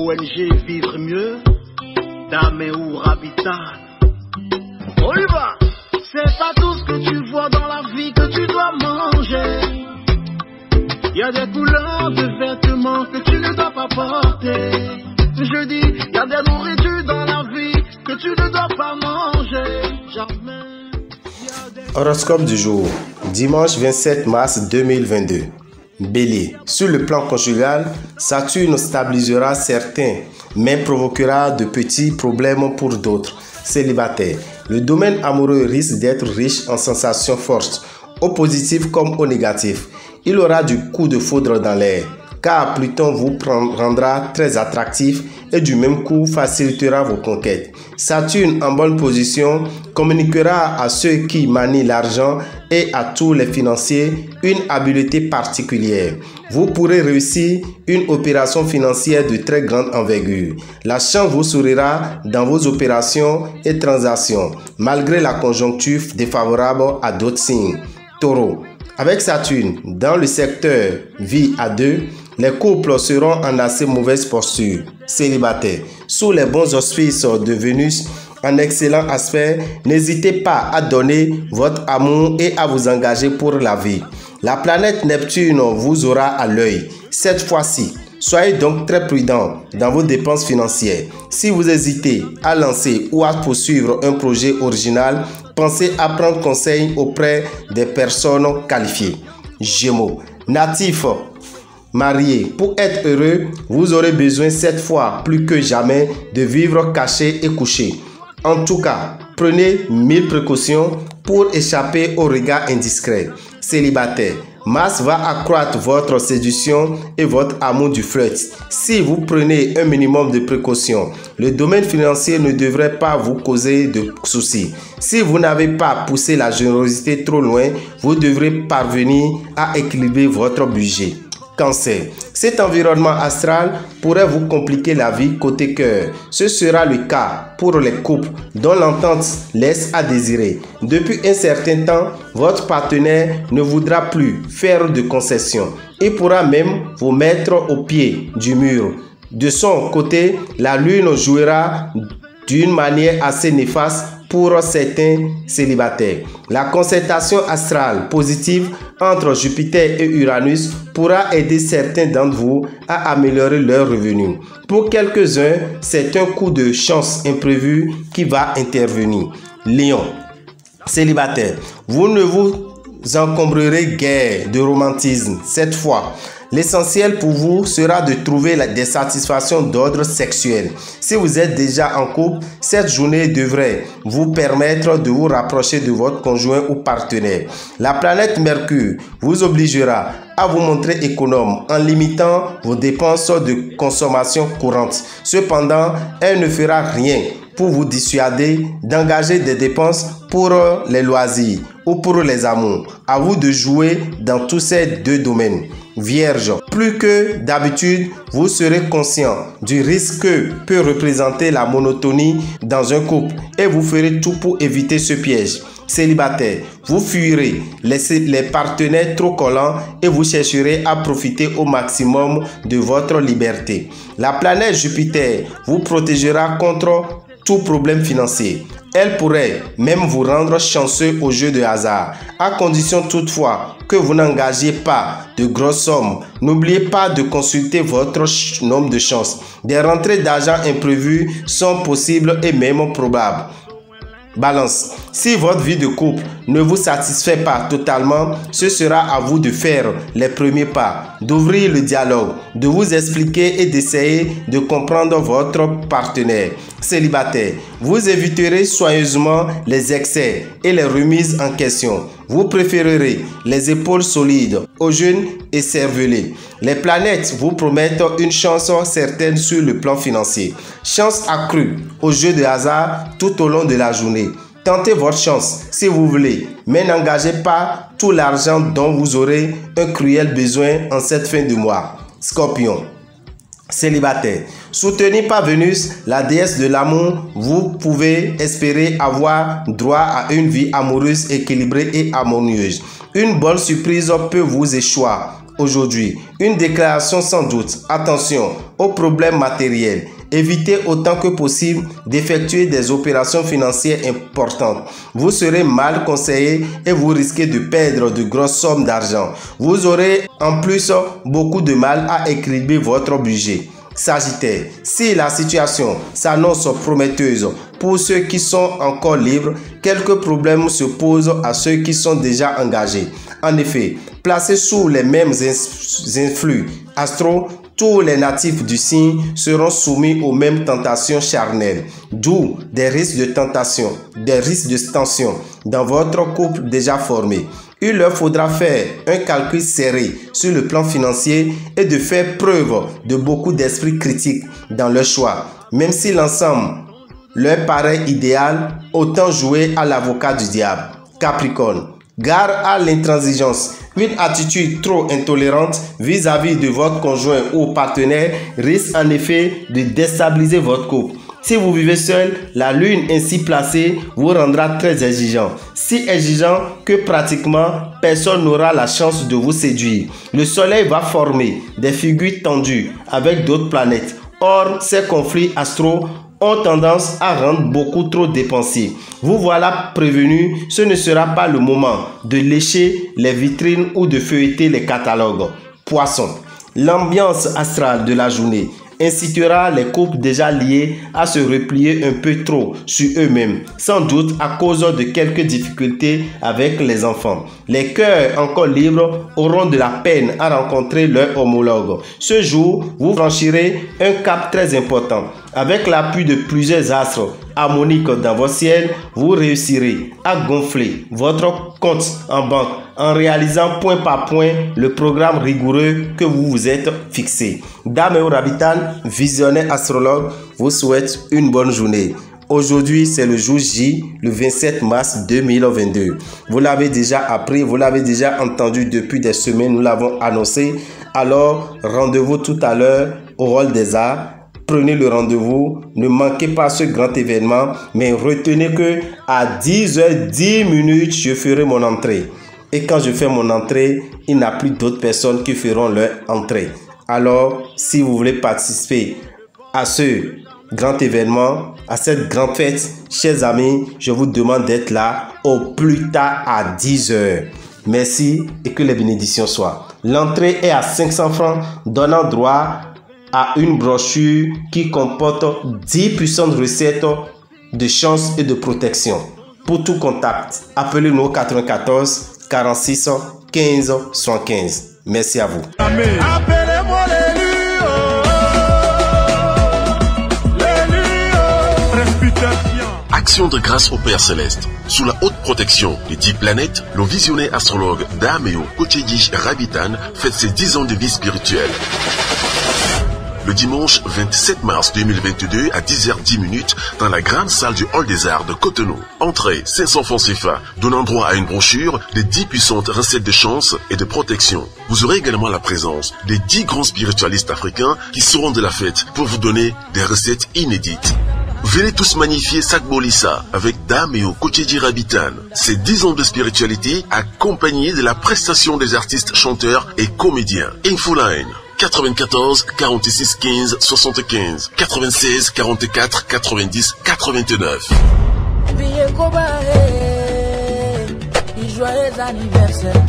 ONG Vivre Mieux, d'Améour Habitat. On y va! C'est pas tout ce que tu vois dans la vie que tu dois manger. Il y a des couleurs de vêtements que tu ne dois pas porter. Je dis, il y a des nourritures dans la vie que tu ne dois pas manger. Jamais. Horoscope du jour, dimanche 27 mars 2022. Bélier, sur le plan conjugal, Saturne stabilisera certains, mais provoquera de petits problèmes pour d'autres. Célibataire, le domaine amoureux risque d'être riche en sensations fortes, au positif comme au négatif. Il aura du coup de foudre dans l'air, car Pluton vous rendra très attractif et du même coup facilitera vos conquêtes. Saturne en bonne position communiquera à ceux qui manient l'argent et à tous les financiers une habileté particulière. Vous pourrez réussir une opération financière de très grande envergure. La chance vous sourira dans vos opérations et transactions, malgré la conjoncture défavorable à d'autres signes. Taureau, avec Saturne dans le secteur vie à deux, les couples seront en assez mauvaise posture. Célibataire, sous les bons auspices de Vénus, en excellent aspect, n'hésitez pas à donner votre amour et à vous engager pour la vie. La planète Neptune vous aura à l'œil. Cette fois-ci, soyez donc très prudent dans vos dépenses financières. Si vous hésitez à lancer ou à poursuivre un projet original, pensez à prendre conseil auprès des personnes qualifiées. Gémeaux, natif marié, pour être heureux, vous aurez besoin cette fois plus que jamais de vivre caché et couché. En tout cas, prenez 1000 précautions pour échapper aux regards indiscrets. Célibataire, Mars va accroître votre séduction et votre amour du flirt. Si vous prenez un minimum de précautions, le domaine financier ne devrait pas vous causer de soucis. Si vous n'avez pas poussé la générosité trop loin, vous devrez parvenir à équilibrer votre budget. Cancer, cet environnement astral pourrait vous compliquer la vie côté cœur. Ce sera le cas pour les couples dont l'entente laisse à désirer. Depuis un certain temps, votre partenaire ne voudra plus faire de concessions. Il pourra même vous mettre au pied du mur. De son côté, la lune jouera d'une manière assez néfaste pour certains célibataires. La concertation astrale positive entre Jupiter et Uranus pourra aider certains d'entre vous à améliorer leurs revenus. Pour quelques-uns, c'est un coup de chance imprévu qui va intervenir. Lion, célibataire, vous ne vous encombrerez guère de romantisme cette fois. L'essentiel pour vous sera de trouver des satisfactions d'ordre sexuel. Si vous êtes déjà en couple, cette journée devrait vous permettre de vous rapprocher de votre conjoint ou partenaire. La planète Mercure vous obligera à vous montrer économe en limitant vos dépenses de consommation courante. Cependant, elle ne fera rien pour vous dissuader d'engager des dépenses pour les loisirs ou pour les amours. À vous de jouer dans tous ces deux domaines. Vierge, plus que d'habitude, vous serez conscient du risque que peut représenter la monotonie dans un couple et vous ferez tout pour éviter ce piège. Célibataire, vous fuirez les partenaires trop collants et vous chercherez à profiter au maximum de votre liberté. La planète Jupiter vous protégera contre tout problème financier. Elle pourrait même vous rendre chanceux au jeu de hasard, à condition toutefois que vous n'engagiez pas de grosses sommes. N'oubliez pas de consulter votre nombre de chances. Des rentrées d'argent imprévues sont possibles et même probables. Balance, si votre vie de couple ne vous satisfait pas totalement, ce sera à vous de faire les premiers pas, d'ouvrir le dialogue, de vous expliquer et d'essayer de comprendre votre partenaire. Célibataire, vous éviterez soigneusement les excès et les remises en question. Vous préférerez les épaules solides aux jeunes et cervelés. Les planètes vous promettent une chance certaine sur le plan financier. Chance accrue au jeu de hasard tout au long de la journée. Tentez votre chance si vous voulez, mais n'engagez pas tout l'argent dont vous aurez un cruel besoin en cette fin de mois. Scorpion, célibataire, soutenu par Vénus, la déesse de l'amour, vous pouvez espérer avoir droit à une vie amoureuse équilibrée et harmonieuse. Une bonne surprise peut vous échoir aujourd'hui. Une déclaration sans doute. Attention aux problèmes matériels. Évitez autant que possible d'effectuer des opérations financières importantes. Vous serez mal conseillé et vous risquez de perdre de grosses sommes d'argent. Vous aurez en plus beaucoup de mal à équilibrer votre budget. Sagittaire, si la situation s'annonce prometteuse pour ceux qui sont encore libres, quelques problèmes se posent à ceux qui sont déjà engagés. En effet, placés sous les mêmes influx astro, tous les natifs du signe seront soumis aux mêmes tentations charnelles, d'où des risques de tentation, des risques de tension dans votre couple déjà formé. Il leur faudra faire un calcul serré sur le plan financier et de faire preuve de beaucoup d'esprit critique dans leur choix. Même si l'ensemble leur paraît idéal, autant jouer à l'avocat du diable. Capricorne, gare à l'intransigeance. Une attitude trop intolérante vis-à-vis de votre conjoint ou partenaire risque en effet de déstabiliser votre couple. Si vous vivez seul, la lune ainsi placée vous rendra très exigeant. Si exigeant que pratiquement personne n'aura la chance de vous séduire. Le soleil va former des figures tendues avec d'autres planètes. Or, ces conflits astraux ont tendance à rendre beaucoup trop dépensiers. Vous voilà prévenu, ce ne sera pas le moment de lécher les vitrines ou de feuilleter les catalogues. Poisson, l'ambiance astrale de la journée incitera les couples déjà liés à se replier un peu trop sur eux-mêmes, sans doute à cause de quelques difficultés avec les enfants. Les cœurs encore libres auront de la peine à rencontrer leur homologue. Ce jour, vous franchirez un cap très important. Avec l'appui de plusieurs astres harmoniques dans votre ciel, vous réussirez à gonfler votre compte en banque en réalisant point par point le programme rigoureux que vous vous êtes fixé. Dameo Rabitan, visionnaire astrologue, vous souhaite une bonne journée. Aujourd'hui, c'est le jour J, le 27 mars 2022. Vous l'avez déjà appris, vous l'avez déjà entendu depuis des semaines, nous l'avons annoncé. Alors, rendez-vous tout à l'heure au Hall des Arts. Prenez le rendez-vous, ne manquez pas ce grand événement, mais retenez que à 10h10, je ferai mon entrée. Et quand je fais mon entrée, il n'y a plus d'autres personnes qui feront leur entrée. Alors, si vous voulez participer à ce grand événement, à cette grande fête, chers amis, je vous demande d'être là au plus tard à 10h. Merci et que les bénédictions soient. L'entrée est à 500 francs, donnant droit à une brochure qui comporte 10 puissantes recettes de chance et de protection. Pour tout contact, appelez-nous au 94 46 15 115. Merci à vous. Appelez-moi Action de grâce au Père Céleste. Sous la haute protection des 10 planètes, le visionnaire astrologue Dameo Kocheji Rabitan fête ses 10 ans de vie spirituelle. Le dimanche 27 mars 2022 à 10h10 dans la grande salle du Hall des Arts de Cotonou. Entrée 500 francs CFA, donnant droit à une brochure des 10 puissantes recettes de chance et de protection. Vous aurez également la présence des 10 grands spiritualistes africains qui seront de la fête pour vous donner des recettes inédites. Venez tous magnifier Sakbolissa avec Dameo Kocheji Rabitan. Ces 10 ans de spiritualité accompagnés de la prestation des artistes chanteurs et comédiens. Infoline 94 46 15 75 96 44 90 89. Joyeux anniversaire.